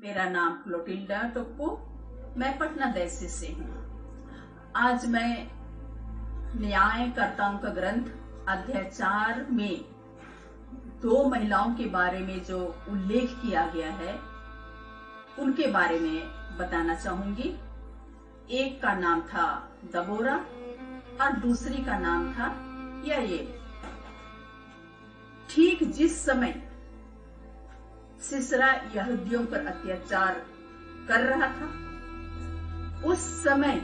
मेरा नाम क्लोटिल्डा टोप्पो, मैं पटना देश से हूँ। आज मैं न्यायकर्ताओं का ग्रंथ अध्याय 4 में 2 महिलाओं के बारे में जो उल्लेख किया गया है उनके बारे में बताना चाहूंगी। एक का नाम था दबोरा और दूसरी का नाम था याएल। ठीक जिस समय सिसरा यहूदियों पर अत्याचार कर रहा था, उस समय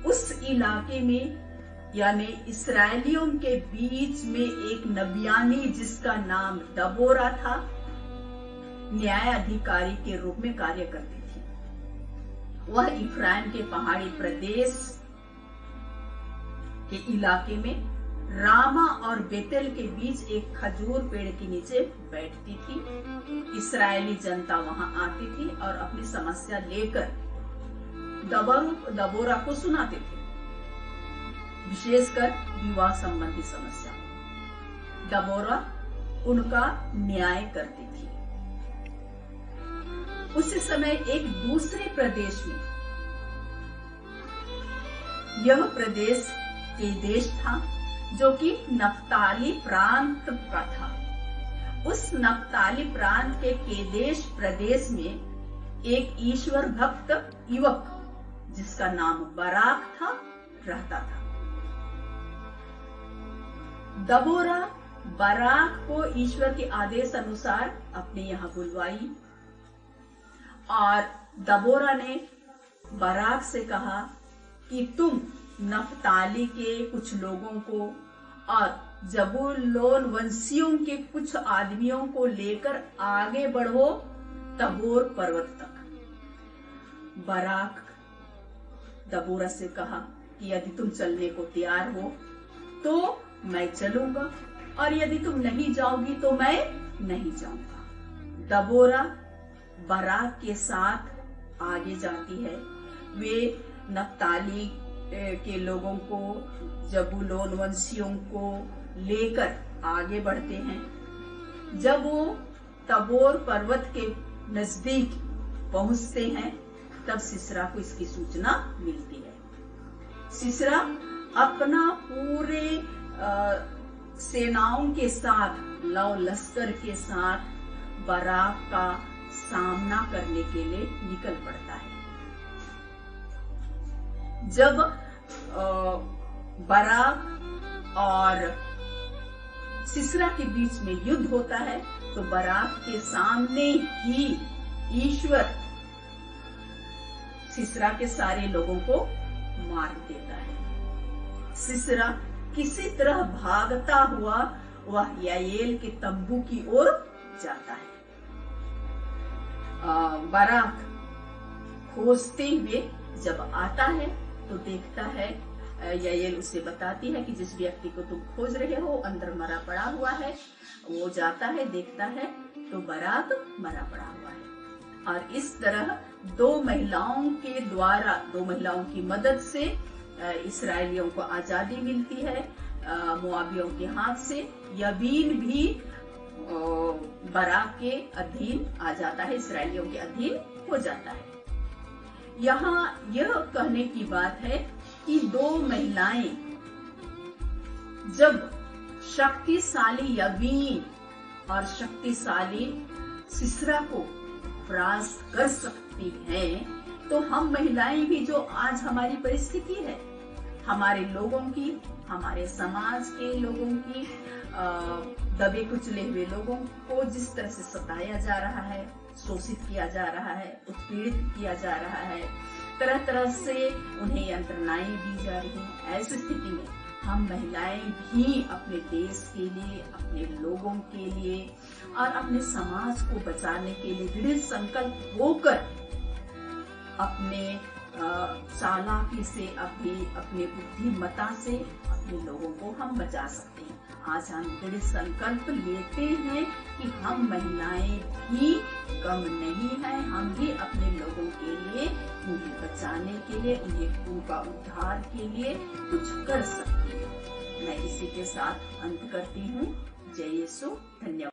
उस इलाके में यानी इस्राएलियों के बीच में एक नबियानी जिसका नाम दबोरा था, न्यायाधिकारी के रूप में कार्य करती थी। वह इफ्राइम के पहाड़ी प्रदेश के इलाके में रामा और बेतेल के बीच एक खजूर पेड़ के नीचे बैठती थी। इस्राएली जनता वहां आती थी और अपनी समस्या लेकर दबोरा को सुनाते थे, विशेषकर विवाह संबंधी समस्या। दबोरा उनका न्याय करती थी। उसी समय एक दूसरे प्रदेश में, यह प्रदेश केदेश था जो कि नफ्ताली प्रांत का था। उस नफ्ताली प्रांत के केदेश प्रदेश में एक ईश्वर भक्त युवक जिसका नाम बराक था रहता था। दबोरा बराक को ईश्वर के आदेश अनुसार अपने यहाँ बुलवाई और दबोरा ने बराक से कहा कि तुम नफ्ताली के कुछ लोगों को और जबूलून वंशियों के कुछ आदमियों को लेकर आगे बढ़ो तबोर पर्वत तक। बराक दबोरा से कहा कि यदि तुम चलने को तैयार हो तो मैं चलूंगा और यदि तुम नहीं जाओगी तो मैं नहीं जाऊंगा। दबोरा बराक के साथ आगे जाती है। वे नफ्ताली के लोगों को, जबूलून वंशियों को लेकर आगे बढ़ते हैं। जब वो तबोर पर्वत के नजदीक पहुंचते हैं तब सिसरा को इसकी सूचना मिलती है। सिसरा अपना पूरे सेनाओं के साथ, लव लश्कर के साथ बराक का सामना करने के लिए निकल पड़ता है। जब बराक और सिसरा के बीच में युद्ध होता है तो बराक के सामने ही ईश्वर सिसरा के सारे लोगों को मार देता है। सिसरा किसी तरह भागता हुआ वह याएल के तंबू की ओर जाता है। बराक खोजते हुए जब आता है तो देखता है, याएल उसे बताती है कि जिस व्यक्ति को तुम खोज रहे हो अंदर मरा पड़ा हुआ है। वो जाता है, देखता है तो बराक मरा पड़ा हुआ है। और इस तरह 2 महिलाओं के द्वारा, 2 महिलाओं की मदद से इस्राएलियों को आजादी मिलती है मोआबियों के हाथ से। यबीन भी बराक के अधीन आ जाता है, इस्राएलियों के अधीन हो जाता है। यहाँ यह कहने की बात है कि 2 महिलाएं जब शक्तिशाली यबीन और शक्तिशाली सिसरा को परास्त कर सकती हैं, तो हम महिलाएं भी, जो आज हमारी परिस्थिति है, हमारे लोगों की, हमारे समाज के लोगों की, दबे कुचले हुए लोगों को जिस तरह से सताया जा रहा है, शोषित किया जा रहा है, उत्पीड़ित किया जा रहा है, तरह तरह से उन्हें यंत्रणाएं दी जा रही हैं, ऐसी स्थिति में हम महिलाएं भी अपने देश के लिए, अपने लोगों के लिए और अपने समाज को बचाने के लिए दृढ़ संकल्प होकर अपने चालाकी से, अपने बुद्धिमत्ता से अपने लोगों को हम बचा सकते हैं। आज हम दृढ़ संकल्प लेते हैं कि हम महिलाएं भी कम नहीं हैं, हम भी अपने लोगों के लिए, उन्हें बचाने के लिए, उनका उद्धार के लिए कुछ कर सकते हैं। मैं इसी के साथ अंत करती हूँ। जय यीशु। धन्यवाद।